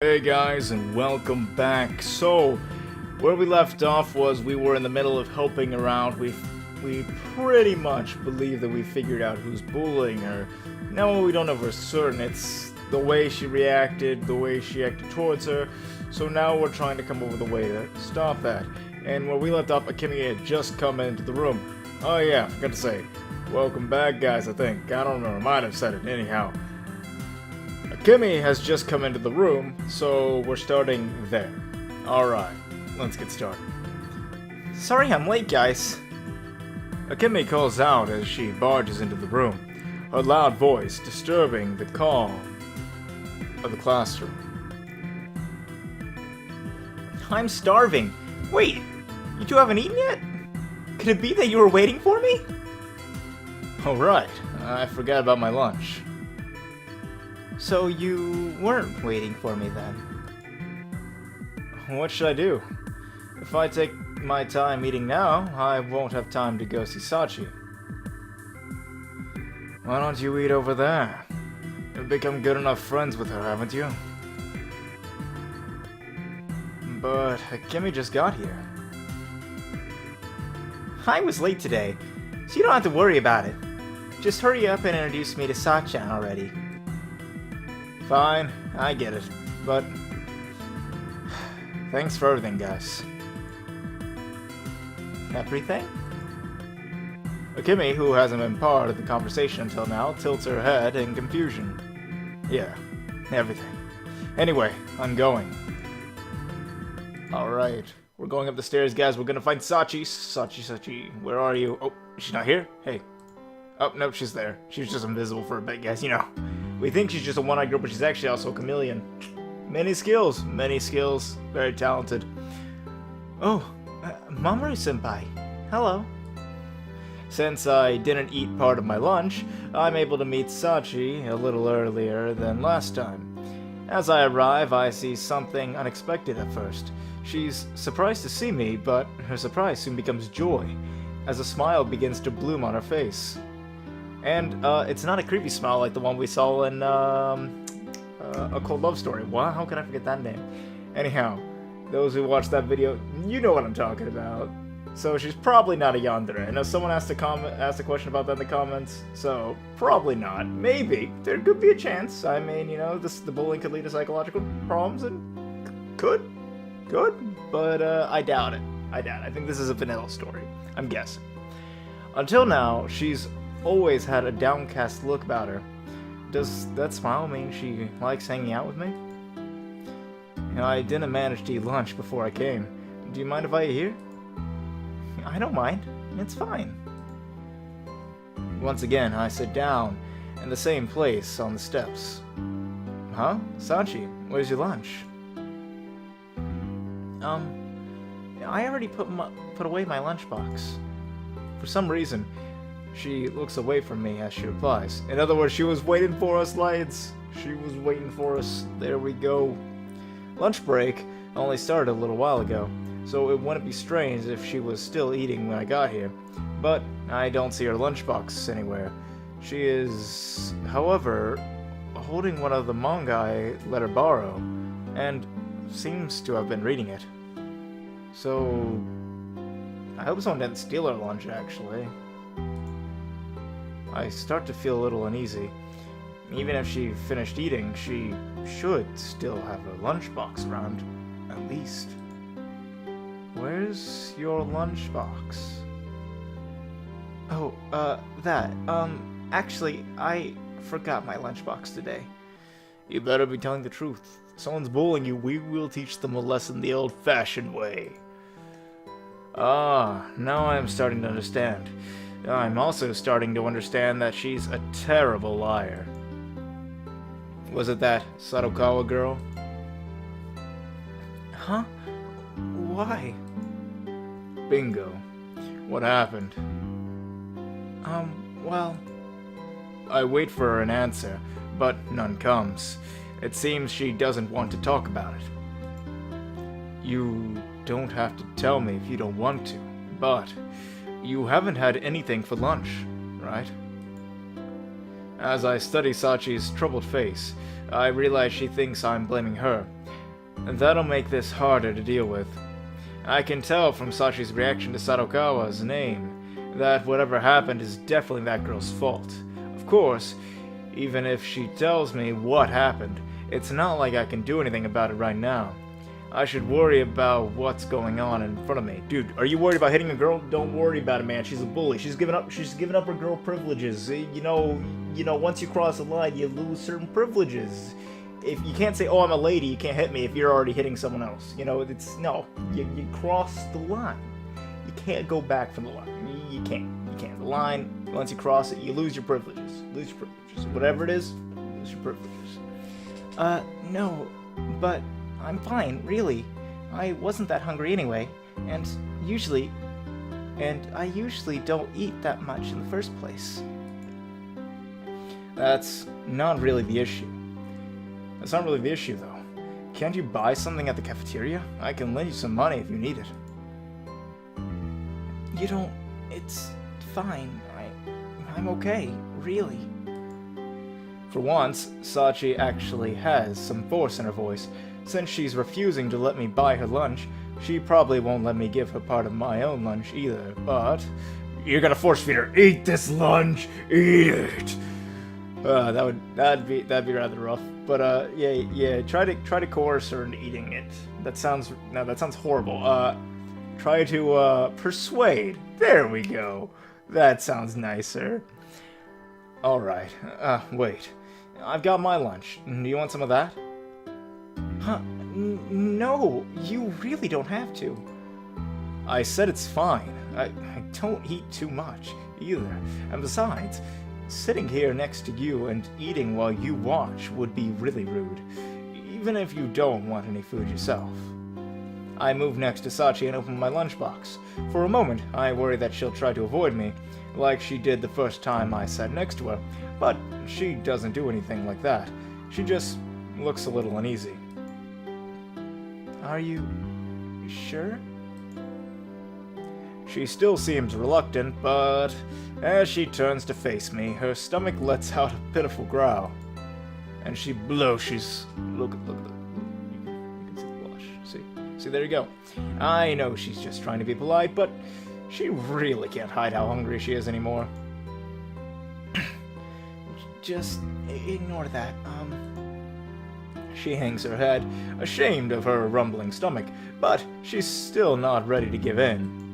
Hey guys, and welcome back. So, where we left off was we were in the middle of helping around. We pretty much believe that we figured out who's bullying her. No, we don't know for certain. It's the way she reacted, the way she acted towards her. So now we're trying to come up with a way to stop that. And where we left off, Akemi had just come into the room. Oh yeah, forgot to say, welcome back, guys. I think I don't remember. Might have said it anyhow. Kimmy has just come into the room, so we're starting there. Alright, let's get started. Sorry I'm late, guys. Akemi calls out as she barges into the room, her loud voice disturbing the calm of the classroom. I'm starving. Wait, you two haven't eaten yet? Could it be that you were waiting for me? Oh right, I forgot about my lunch. So you weren't waiting for me then? What should I do? If I take my time eating now, I won't have time to go see Sachi. Why don't you eat over there? You've become good enough friends with her, haven't you? But Kimmy just got here. I was late today, so you don't have to worry about it. Just hurry up and introduce me to Sachi already. Fine, I get it, but thanks for everything, guys. Everything? Akemi, who hasn't been part of the conversation until now, tilts her head in confusion. Yeah, everything. Anyway, I'm going. Alright, we're going up the stairs, guys. We're gonna find Sachi. Sachi, where are you? Oh, she's not here? Hey. Oh, nope, she's there. She was just invisible for a bit, guys, you know. We think she's just a one-eyed girl, but she's actually also a chameleon. Many skills, very talented. Oh, Mamoru-senpai. Hello. Since I didn't eat part of my lunch, I'm able to meet Sachi a little earlier than last time. As I arrive, I see something unexpected at first. She's surprised to see me, but her surprise soon becomes joy, as a smile begins to bloom on her face. And it's not a creepy smile like the one we saw in A Cold Love Story. Wow, how can I forget that name? Anyhow, those who watched that video, you know what I'm talking about. So she's probably not a yandere. I know someone asked a question about that in the comments, so probably not. Maybe. There could be a chance. I mean, you know, the bullying could lead to psychological problems, and could, but I doubt it. I think this is a vanilla story. I'm guessing. Until now, she's always had a downcast look about her. Does that smile mean she likes hanging out with me? You know, I didn't manage to eat lunch before I came. Do you mind if I eat here? I don't mind. It's fine. Once again, I sit down in the same place on the steps. Huh? Sachi, where's your lunch? I already put away my lunchbox. For some reason, she looks away from me as she replies. In other words, she was waiting for us, lads. She was waiting for us. There we go. Lunch break only started a little while ago, so it wouldn't be strange if she was still eating when I got here. But I don't see her lunchbox anywhere. She is, however, holding one of the manga I let her borrow, and seems to have been reading it. So, I hope someone didn't steal her lunch, actually. I start to feel a little uneasy. Even if she finished eating, she should still have her lunchbox around, at least. Where's your lunchbox? Oh, actually, I forgot my lunchbox today. You better be telling the truth. If someone's bullying you, we will teach them a lesson the old-fashioned way. Ah, now I'm starting to understand. I'm also starting to understand that she's a terrible liar. Was it that Sarukawa girl? Huh? Why? Bingo. What happened? Well... I wait for an answer, but none comes. It seems she doesn't want to talk about it. You don't have to tell me if you don't want to, but... You haven't had anything for lunch, right? As I study Sachi's troubled face, I realize she thinks I'm blaming her. That'll make this harder to deal with. I can tell from Sachi's reaction to Sadokawa's name that whatever happened is definitely that girl's fault. Of course, even if she tells me what happened, it's not like I can do anything about it right now. I should worry about what's going on in front of me. Dude, are you worried about hitting a girl? Don't worry about it, man. She's a bully. She's giving up her girl privileges. You know, once you cross the line, you lose certain privileges. If you can't say, "Oh, I'm a lady," you can't hit me if you're already hitting someone else. You know, you cross the line. You can't go back from the line. You can't. The line, once you cross it, you lose your privileges. Whatever it is, you lose your privileges. No, but I'm fine, really. I wasn't that hungry anyway, and I usually don't eat that much in the first place. That's not really the issue. That's not really the issue, though. Can't you buy something at the cafeteria? I can lend you some money if you need it. It's fine. I'm okay, really. For once, Sachi actually has some force in her voice. Since she's refusing to let me buy her lunch, she probably won't let me give her part of my own lunch either, but... You're gonna force feed her. Eat this lunch! Eat it! That'd be rather rough. But, yeah, try to coerce her into eating it. That sounds horrible. Try to, persuade. There we go. That sounds nicer. Alright, wait. I've got my lunch. Do you want some of that? Huh? No, you really don't have to. I said it's fine. I don't eat too much, either. And besides, sitting here next to you and eating while you watch would be really rude, even if you don't want any food yourself. I move next to Sachi and open my lunchbox. For a moment, I worry that she'll try to avoid me, like she did the first time I sat next to her, but she doesn't do anything like that. She just looks a little uneasy. Are you sure? She still seems reluctant, but as she turns to face me, her stomach lets out a pitiful growl, and she blushes. Look. You can see the blush. See, there you go. I know she's just trying to be polite, but she really can't hide how hungry she is anymore. Just ignore that. She hangs her head, ashamed of her rumbling stomach, but she's still not ready to give in.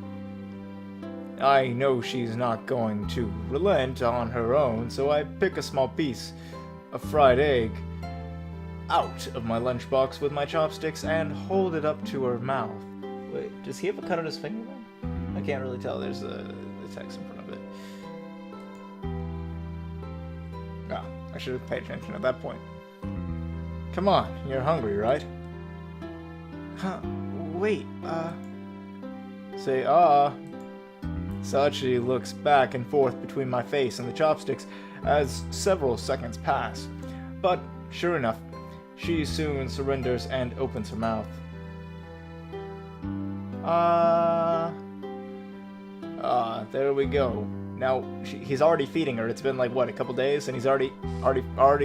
I know she's not going to relent on her own, so I pick a small piece of fried egg out of my lunchbox with my chopsticks and hold it up to her mouth. Wait, does he have a cut on his finger then? I can't really tell. There's the text in front of it. Ah, I should have paid attention at that point. Come on, you're hungry, right? Huh, wait, Say, Sachi looks back and forth between my face and the chopsticks as several seconds pass. But, sure enough, she soon surrenders and opens her mouth. There we go. Now, he's already feeding her. It's been like, what, a couple days? And he's already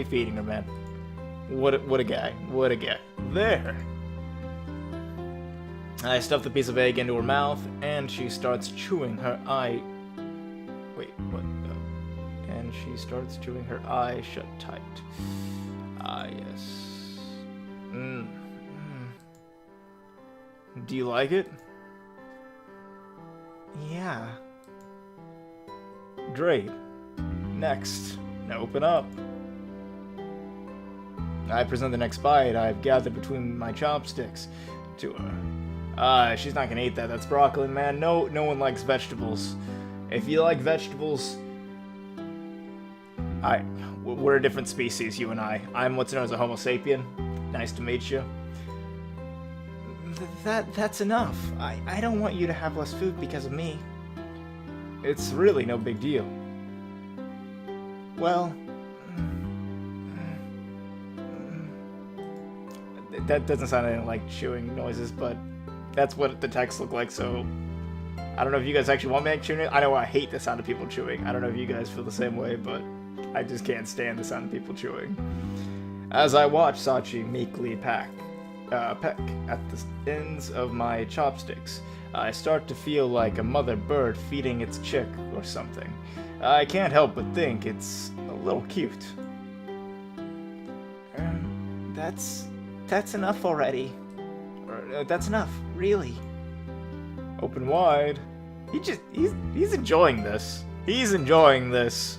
feeding her, man. What a guy. What a guy. There. I stuff the piece of egg into her mouth, and she starts chewing her eye... Wait, what? And she starts chewing her eye shut tight. Ah, yes. Do you like it? Yeah. Great. Next. Now open up. I present the next bite I've gathered between my chopsticks to her. She's not gonna eat that. That's broccoli, man. No one likes vegetables. If you like vegetables, we're a different species, you and I. I'm what's known as a Homo sapien. Nice to meet you. That's enough. I don't want you to have less food because of me. It's really no big deal. Well, that doesn't sound anything like chewing noises, but that's what the text looked like, so I don't know if you guys actually want me to chew. I know I hate the sound of people chewing. I don't know if you guys feel the same way, but I just can't stand the sound of people chewing. As I watch Sachi meekly pack peck at the ends of my chopsticks. I start to feel like a mother bird feeding its chick or something. I can't help but think it's a little cute. That's enough already. That's enough, really. Open wide. He's enjoying this. He's enjoying this.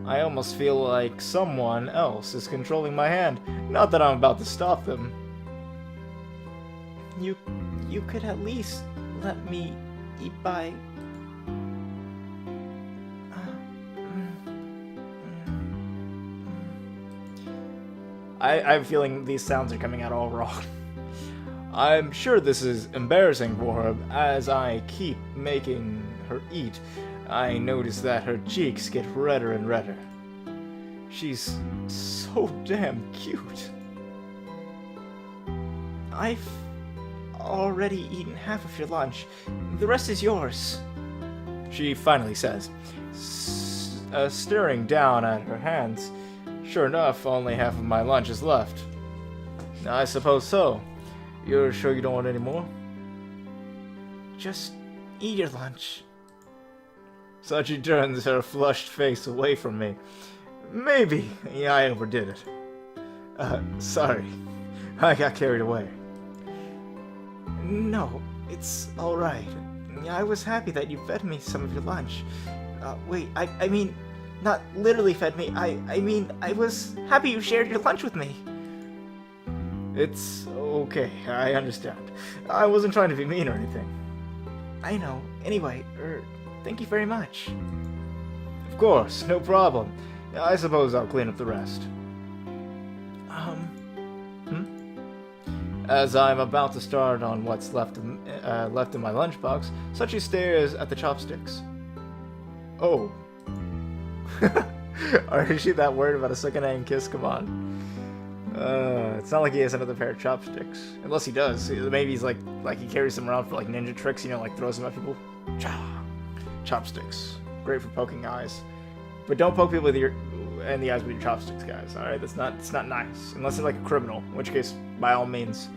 I almost feel like someone else is controlling my hand. Not that I'm about to stop them. You could at least let me eat by... I'm feeling these sounds are coming out all wrong. I'm sure this is embarrassing for her. As I keep making her eat, I notice that her cheeks get redder and redder. She's so damn cute. I've already eaten half of your lunch. The rest is yours, she finally says, staring down at her hands. Sure enough, only half of my lunch is left. I suppose so. You're sure you don't want any more? Just eat your lunch. Sachi turns her flushed face away from me. Maybe I overdid it. Sorry. I got carried away. No, it's alright. I was happy that you fed me some of your lunch. Wait, I mean, not literally fed me. I mean, I was happy you shared your lunch with me. It's okay, I understand. I wasn't trying to be mean or anything. I know. Anyway, thank you very much. Of course, no problem. I suppose I'll clean up the rest. As I'm about to start on what's left in my lunchbox, Sachi stares at the chopsticks. Oh. Is she that worried about a second-hand kiss? Come on. It's not like he has another pair of chopsticks. Unless he does. Maybe he's like he carries them around for like ninja tricks, you know, like throws them at people. Chopsticks. Great for poking eyes. But don't poke people in the eyes with your chopsticks, guys. Alright? It's not nice. Unless you're like a criminal. In which case, by all means.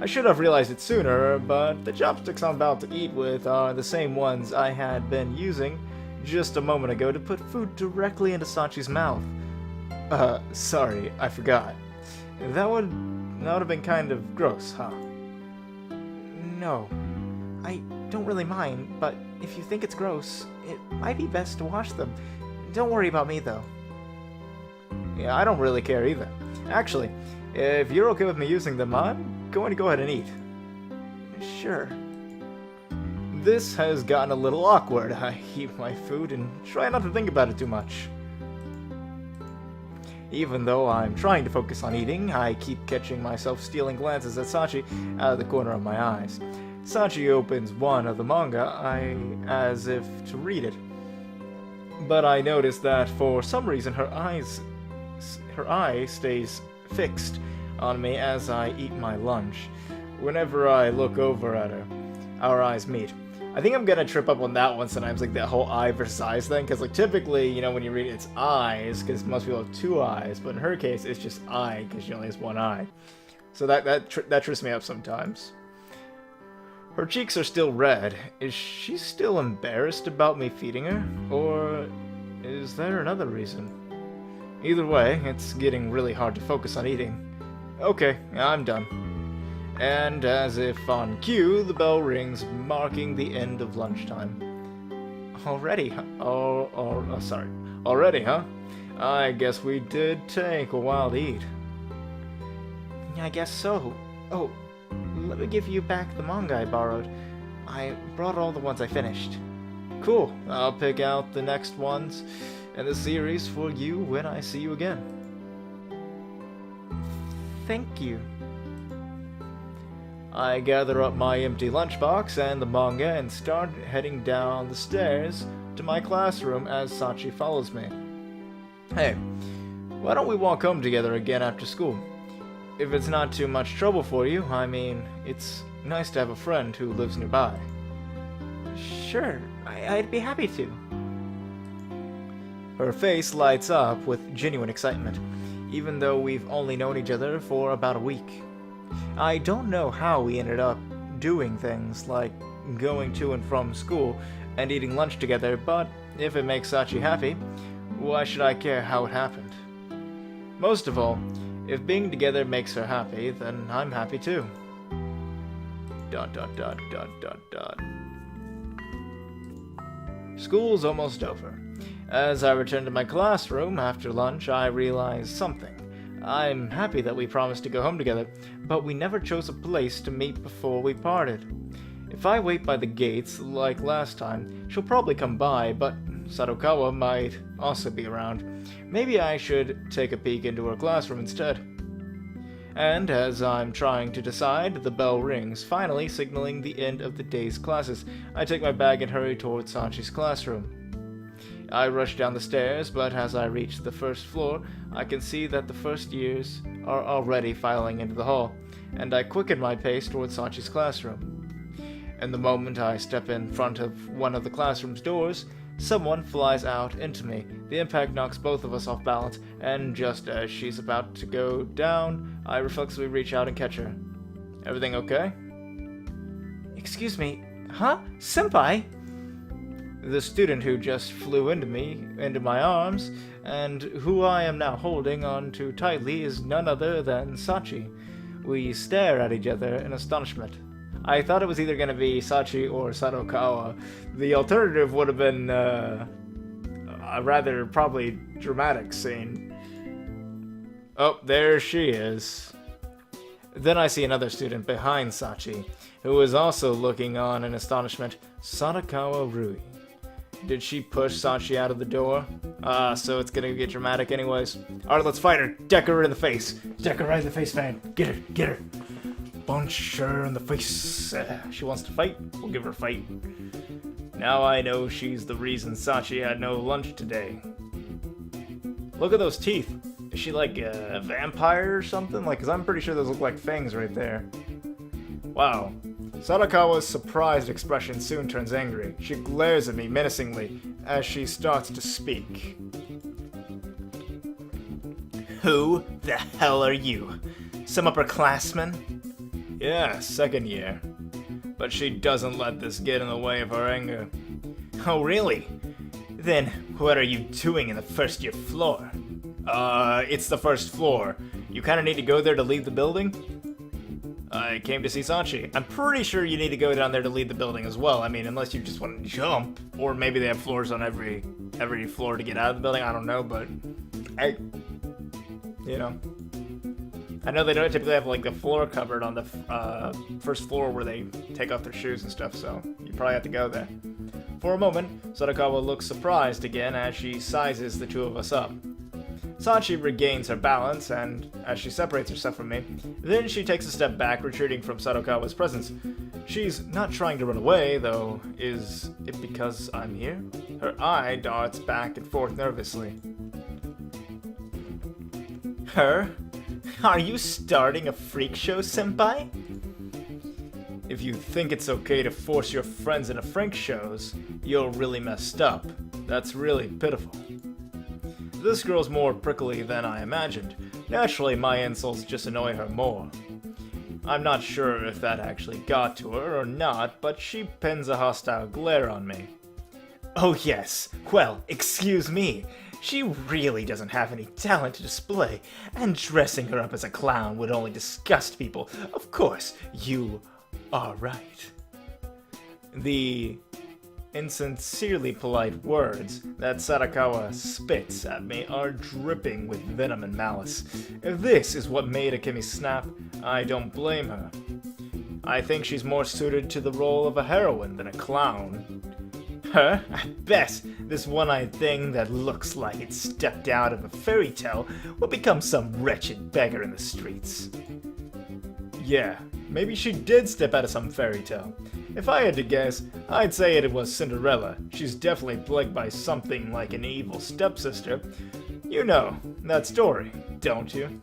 I should have realized it sooner, but the chopsticks I'm about to eat with are the same ones I had been using just a moment ago to put food directly into Sachi's mouth. Sorry, I forgot. That would have been kind of gross, huh? No, I don't really mind, but if you think it's gross, it might be best to wash them. Don't worry about me, though. Yeah, I don't really care either. Actually, if you're okay with me using them, I'm going to go ahead and eat. Sure. This has gotten a little awkward. I eat my food and try not to think about it too much. Even though I'm trying to focus on eating, I keep catching myself stealing glances at Sachi out of the corner of my eyes. Sachi opens one of the manga, as if to read it. But I notice that for some reason her eye stays fixed on me as I eat my lunch. Whenever I look over at her, our eyes meet. I think I'm gonna trip up on that one sometimes, like that whole eye versus eyes thing, because like typically, you know, when you read it, it's eyes, because most people have two eyes, but in her case, it's just eye, because she only has one eye. So that trips me up sometimes. Her cheeks are still red. Is she still embarrassed about me feeding her? Or is there another reason? Either way, it's getting really hard to focus on eating. Okay, I'm done. And as if on cue, the bell rings, marking the end of lunchtime. Already, huh? Already, huh? I guess we did take a while to eat. I guess so. Oh, let me give you back the manga I borrowed. I brought all the ones I finished. Cool. I'll pick out the next ones in the series for you when I see you again. Thank you. I gather up my empty lunchbox and the manga and start heading down the stairs to my classroom as Sachi follows me. Hey, why don't we walk home together again after school? If it's not too much trouble for you, I mean, it's nice to have a friend who lives nearby. Sure, I'd be happy to. Her face lights up with genuine excitement, even though we've only known each other for about a week. I don't know how we ended up doing things like going to and from school and eating lunch together, but if it makes Sachi happy, why should I care how it happened? Most of all, if being together makes her happy, then I'm happy too. ... School's almost over. As I return to my classroom after lunch, I realize something. I'm happy that we promised to go home together, but we never chose a place to meet before we parted. If I wait by the gates like last time, she'll probably come by, but Sadokawa might also be around. Maybe I should take a peek into her classroom instead. And as I'm trying to decide, the bell rings, finally signaling the end of the day's classes. I take my bag and hurry towards Sachi's classroom. I rush down the stairs, but as I reach the first floor, I can see that the first years are already filing into the hall, and I quicken my pace towards Sachi's classroom. And the moment I step in front of one of the classroom's doors, someone flies out into me. The impact knocks both of us off balance, and just as she's about to go down, I reflexively reach out and catch her. Everything okay? Excuse me, huh? Senpai? The student who just flew into my arms, and who I am now holding on to tightly is none other than Sachi. We stare at each other in astonishment. I thought it was either going to be Sachi or Sadokawa. The alternative would have been a rather probably dramatic scene. Oh, there she is. Then I see another student behind Sachi, who is also looking on in astonishment. Sadokawa Rui. Did she push Sachi out of the door? So it's gonna get dramatic anyways. Alright, let's fight her. Deck her in the face. Deck her right in the face, man. Get her, get her. Punch her in the face. She wants to fight? We'll give her a fight. Now I know she's the reason Sachi had no lunch today. Look at those teeth. Is she like a vampire or something? Like, 'cause I'm pretty sure those look like fangs right there. Wow. Sadakawa's surprised expression soon turns angry. She glares at me menacingly as she starts to speak. Who the hell are you? Some upperclassman? Yeah, second year. But she doesn't let this get in the way of her anger. Oh, really? Then what are you doing in the first year floor? It's the first floor. You kinda need to go there to leave the building? I came to see Sachi. I'm pretty sure you need to go down there to leave the building as well. I mean, unless you just want to jump. Or maybe they have floors on every floor to get out of the building. I don't know, but... I know they don't typically have, like, the floor covered on the first floor where they take off their shoes and stuff, so you probably have to go there. For a moment, Sadakawa looks surprised again as she sizes the two of us up. Sachi regains her balance, and as she separates herself from me, then she takes a step back, retreating from Sadokawa's presence. She's not trying to run away, though. Is it because I'm here? Her eye darts back and forth nervously. Her? Are you starting a freak show, senpai? If you think it's okay to force your friends into freak shows, you're really messed up. That's really pitiful. This girl's more prickly than I imagined. Naturally, my insults just annoy her more. I'm not sure if that actually got to her or not, but she pins a hostile glare on me. Oh yes, well, excuse me. She really doesn't have any talent to display, and dressing her up as a clown would only disgust people. Of course, you are right. The insincerely polite words that Sadakawa spits at me are dripping with venom and malice. If this is what made Akemi snap, I don't blame her. I think she's more suited to the role of a heroine than a clown. Her? At best, this one-eyed thing that looks like it stepped out of a fairy tale will become some wretched beggar in the streets. Yeah, maybe she did step out of some fairy tale. If I had to guess, I'd say it was Cinderella. She's definitely plagued by something like an evil stepsister. You know that story, don't you?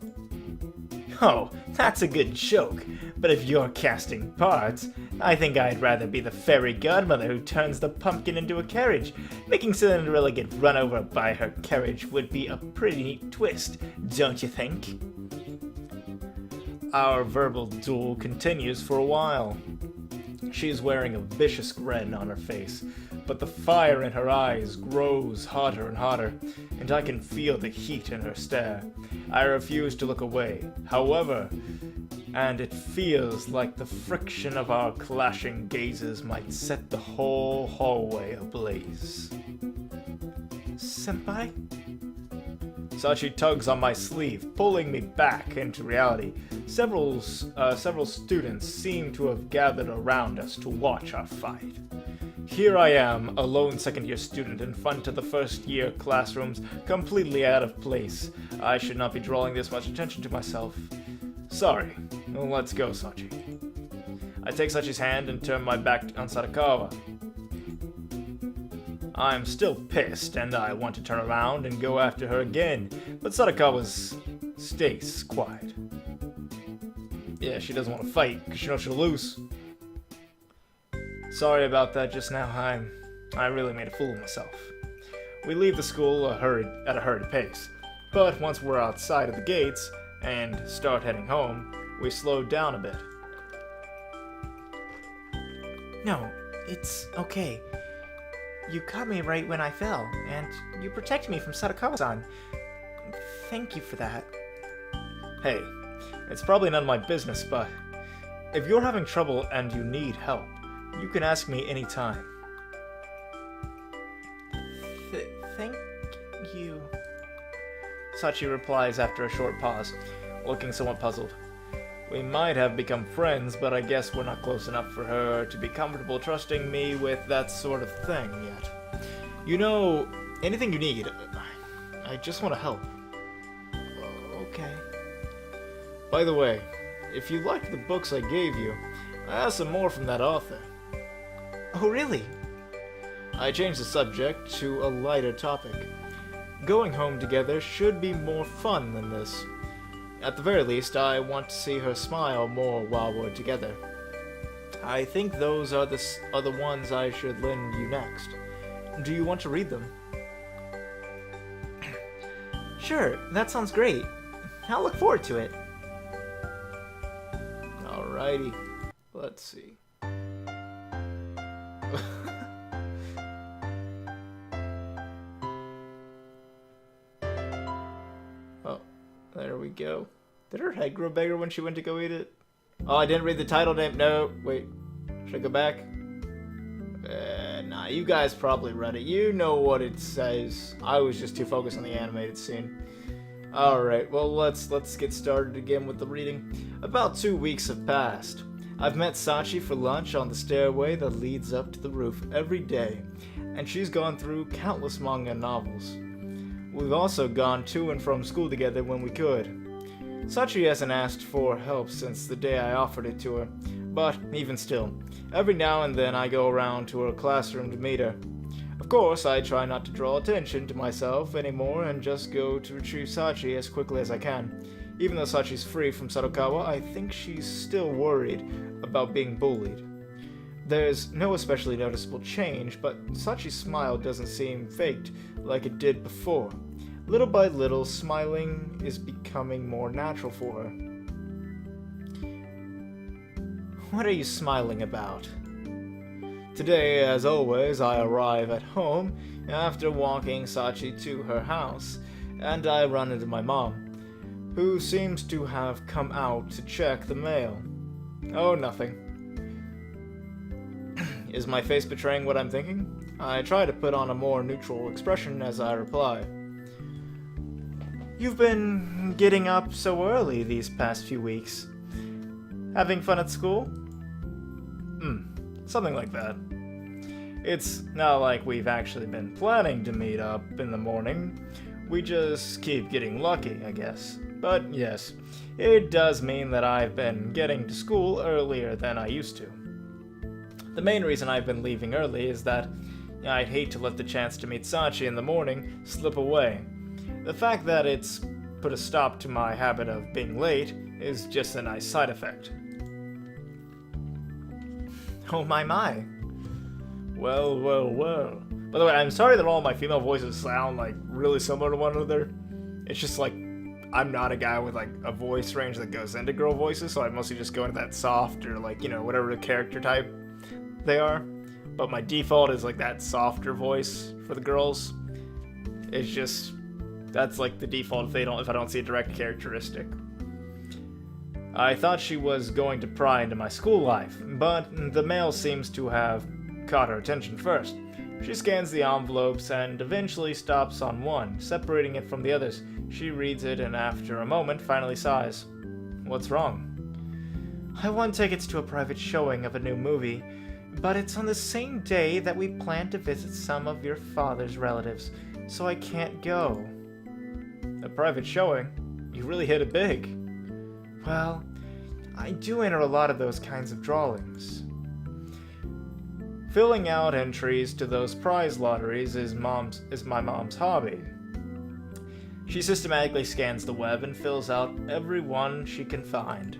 Oh, that's a good joke, but if you're casting parts, I think I'd rather be the fairy godmother who turns the pumpkin into a carriage. Making Cinderella get run over by her carriage would be a pretty neat twist, don't you think? Our verbal duel continues for a while. She is wearing a vicious grin on her face, but the fire in her eyes grows hotter and hotter, and I can feel the heat in her stare. I refuse to look away, however, and it feels like the friction of our clashing gazes might set the whole hallway ablaze. Senpai? Sachi tugs on my sleeve, pulling me back into reality. Several students seem to have gathered around us to watch our fight. Here I am, a lone second-year student in front of the first-year classrooms, completely out of place. I should not be drawing this much attention to myself. Sorry. Well, let's go, Sachi. I take Sachi's hand and turn my back on Sadakawa. I'm still pissed, and I want to turn around and go after her again, but Sadakawa stays quiet. Yeah, she doesn't want to fight, because she knows she'll lose. Sorry about that just now, I really made a fool of myself. We leave the school at a hurried pace, but once we're outside of the gates and start heading home, we slow down a bit. No, it's okay. You caught me right when I fell, and you protected me from Sadakawa-san. Thank you for that. Hey, it's probably none of my business, but if you're having trouble and you need help, you can ask me anytime. Thank you. Sachi replies after a short pause, looking somewhat puzzled. We might have become friends, but I guess we're not close enough for her to be comfortable trusting me with that sort of thing yet. You know, anything you need, I just want to help. Okay. By the way, if you liked the books I gave you, I asked some more from that author. Oh, really? I changed the subject to a lighter topic. Going home together should be more fun than this. At the very least, I want to see her smile more while we're together. I think those are the ones I should lend you next. Do you want to read them? Sure, that sounds great. I'll look forward to it. Alrighty, let's see. Oh, there we go. Did her head grow bigger when she went to go eat it? Oh, I didn't read the title name. No, wait. Should I go back? Nah, you guys probably read it. You know what it says. I was just too focused on the animated scene. Alright, well, let's get started again with the reading. About 2 weeks have passed. I've met Sachi for lunch on the stairway that leads up to the roof every day, and she's gone through countless manga novels. We've also gone to and from school together when we could. Sachi hasn't asked for help since the day I offered it to her, but even still, every now and then I go around to her classroom to meet her. Of course, I try not to draw attention to myself anymore and just go to retrieve Sachi as quickly as I can. Even though Sachi's free from Sadakawa, I think she's still worried about being bullied. There's no especially noticeable change, but Sachi's smile doesn't seem faked like it did before. Little by little, smiling is becoming more natural for her. What are you smiling about? Today, as always, I arrive at home after walking Sachi to her house, and I run into my mom, who seems to have come out to check the mail. Oh, nothing. Is my face betraying what I'm thinking? I try to put on a more neutral expression as I reply. You've been getting up so early these past few weeks. Having fun at school? Something like that. It's not like we've actually been planning to meet up in the morning. We just keep getting lucky, I guess. But yes, it does mean that I've been getting to school earlier than I used to. The main reason I've been leaving early is that I'd hate to let the chance to meet Sachi in the morning slip away. The fact that it's put a stop to my habit of being late is just a nice side effect. Oh my. Well, well, well. By the way, I'm sorry that all my female voices sound like really similar to one another. It's just like I'm not a guy with like a voice range that goes into girl voices, so I mostly just go into that soft or like, you know, whatever the character type they are. But my default is like that softer voice for the girls. It's just that's like the default if I don't see a direct characteristic. I thought she was going to pry into my school life, but the mail seems to have caught her attention first. She scans the envelopes and eventually stops on one, separating it from the others. She reads it and after a moment finally sighs. What's wrong? I want tickets to a private showing of a new movie, but it's on the same day that we plan to visit some of your father's relatives, so I can't go. A private showing? You really hit it big. Well, I do enter a lot of those kinds of drawings. Filling out entries to those prize lotteries is my mom's hobby. She systematically scans the web and fills out every one she can find.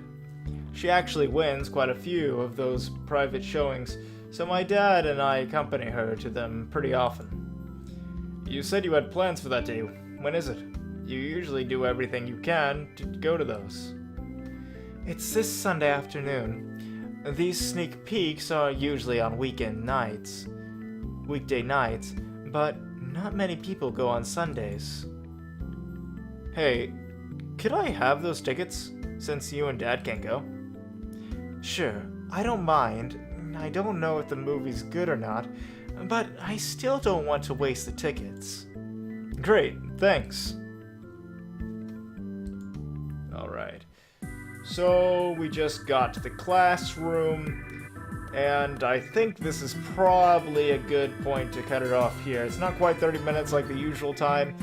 She actually wins quite a few of those private showings, so my dad and I accompany her to them pretty often. You said you had plans for that day. When is it? You usually do everything you can to go to those. It's this Sunday afternoon. These sneak peeks are usually on weekday nights, but not many people go on Sundays. Hey, could I have those tickets, since you and Dad can't go? Sure, I don't mind. I don't know if the movie's good or not, but I still don't want to waste the tickets. Great, thanks. Alright. So, we just got to the classroom, and I think this is probably a good point to cut it off here. It's not quite 30 minutes like the usual time,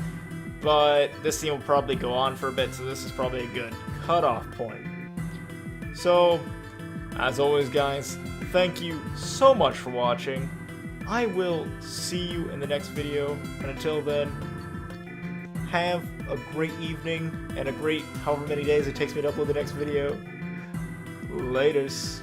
but this scene will probably go on for a bit, so this is probably a good cutoff point. So, as always guys, thank you so much for watching. I will see you in the next video, and until then, have a great evening and a great however many days it takes me to upload the next video. Laters.